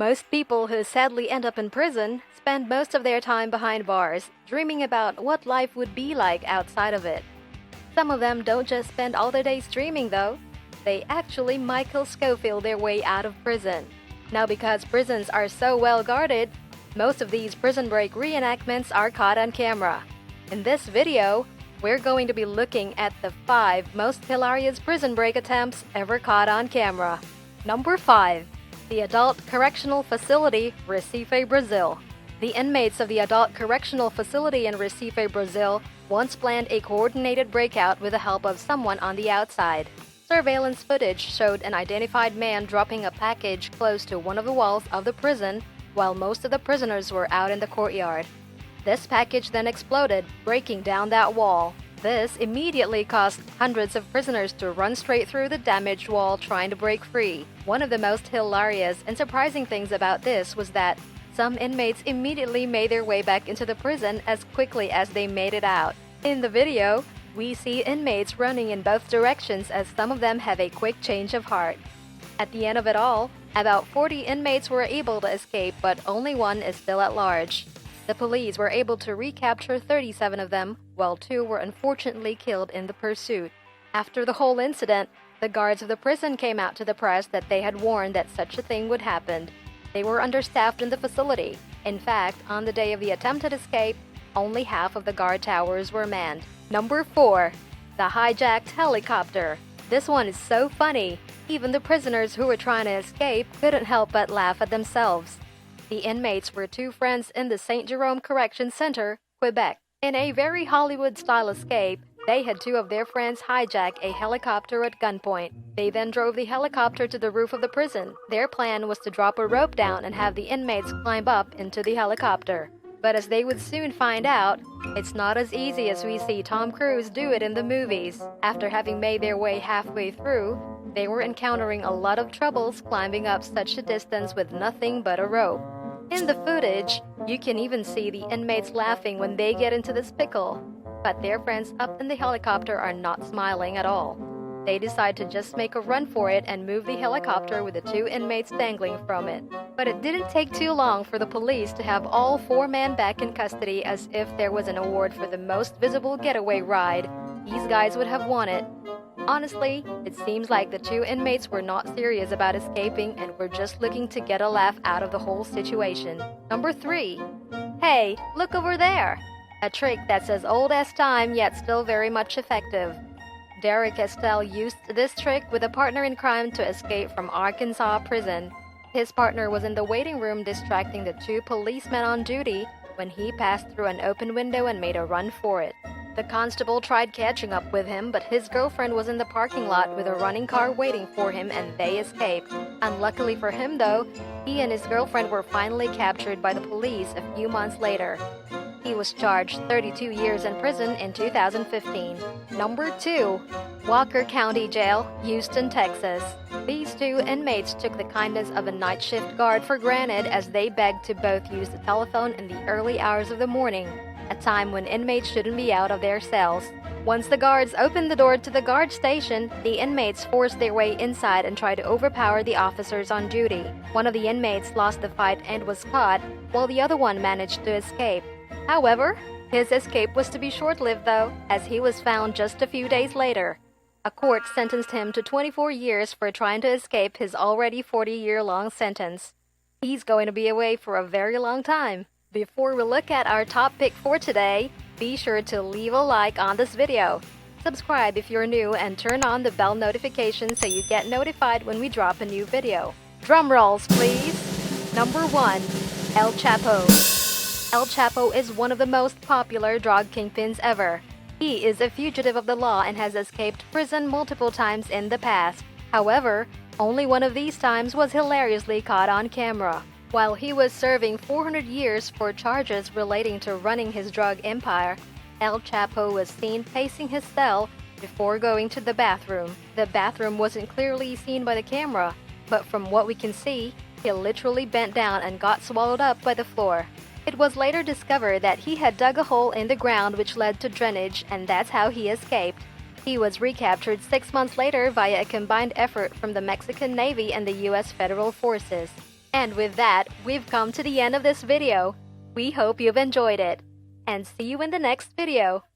Most people who sadly end up in prison spend most of their time behind bars, dreaming about what life would be like outside of it. Some of them don't just spend all their days dreaming, though. They actually Michael Scofield their way out of prison. Now, because prisons are so well guarded, most of these prison break reenactments are caught on camera. In this video, we're going to be looking at the 5 most hilarious prison break attempts ever caught on camera. Number 5. The Adult Correctional Facility, Recife, Brazil. The inmates of the Adult Correctional Facility in Recife, Brazil, once planned a coordinated breakout with the help of someone on the outside. Surveillance footage showed an identified man dropping a package close to one of the walls of the prison, while most of the prisoners were out in the courtyard. This package then exploded, breaking down that wall. This immediately caused hundreds of prisoners to run straight through the damaged wall trying to break free. One of the most hilarious and surprising things about this was that some inmates immediately made their way back into the prison as quickly as they made it out. In the video, we see inmates running in both directions as some of them have a quick change of heart. At the end of it all, about 40 inmates were able to escape, but only one is still at large. The police were able to recapture 37 of them, while 2 were unfortunately killed in the pursuit. After the whole incident, the guards of the prison came out to the press that they had warned that such a thing would happen. They were understaffed in the facility. In fact, on the day of the attempted escape, only half of the guard towers were manned. Number 4. The hijacked helicopter. This one is so funny. Even the prisoners who were trying to escape couldn't help but laugh at themselves. The inmates were 2 friends in the St. Jerome Correction Center, Quebec. In a very Hollywood-style escape, they had 2 of their friends hijack a helicopter at gunpoint. They then drove the helicopter to the roof of the prison. Their plan was to drop a rope down and have the inmates climb up into the helicopter. But as they would soon find out, it's not as easy as we see Tom Cruise do it in the movies. After having made their way halfway through, they were encountering a lot of troubles climbing up such a distance with nothing but a rope. In the footage, you can even see the inmates laughing when they get into this pickle. But their friends up in the helicopter are not smiling at all. They decide to just make a run for it and move the helicopter with the 2 inmates dangling from it. But it didn't take too long for the police to have all 4 men back in custody, as if there was an award for the most visible getaway ride. These guys would have won it. Honestly, it seems like the 2 inmates were not serious about escaping and were just looking to get a laugh out of the whole situation. Number 3. Hey, look over there! A trick that's as old as time yet still very much effective. Derek Estelle used this trick with a partner in crime to escape from Arkansas prison. His partner was in the waiting room distracting the 2 policemen on duty when he passed through an open window and made a run for it. The constable tried catching up with him, but his girlfriend was in the parking lot with a running car waiting for him and they escaped. Unluckily for him, though, he and his girlfriend were finally captured by the police a few months later. He was charged 32 years in prison in 2015. Number 2. Walker County Jail, Houston, Texas. These 2 inmates took the kindness of a night shift guard for granted as they begged to both use the telephone in the early hours of the morning, a time when inmates shouldn't be out of their cells. Once the guards opened the door to the guard station, the inmates forced their way inside and tried to overpower the officers on duty. One of the inmates lost the fight and was caught, while the other one managed to escape. However, his escape was to be short-lived, though, as he was found just a few days later. A court sentenced him to 24 years for trying to escape his already 40-year-long sentence. He's going to be away for a very long time. Before we look at our top pick for today, be sure to leave a like on this video. Subscribe if you're new and turn on the bell notification so you get notified when we drop a new video. Drum rolls, please! Number 1. El Chapo. El Chapo is one of the most popular drug kingpins ever. He is a fugitive of the law and has escaped prison multiple times in the past. However, only one of these times was hilariously caught on camera. While he was serving 400 years for charges relating to running his drug empire, El Chapo was seen pacing his cell before going to the bathroom. The bathroom wasn't clearly seen by the camera, but from what we can see, he literally bent down and got swallowed up by the floor. It was later discovered that he had dug a hole in the ground which led to drainage, and that's how he escaped. He was recaptured 6 months later via a combined effort from the Mexican Navy and the U.S. Federal Forces. And with that, we've come to the end of this video. We hope you've enjoyed it. And see you in the next video.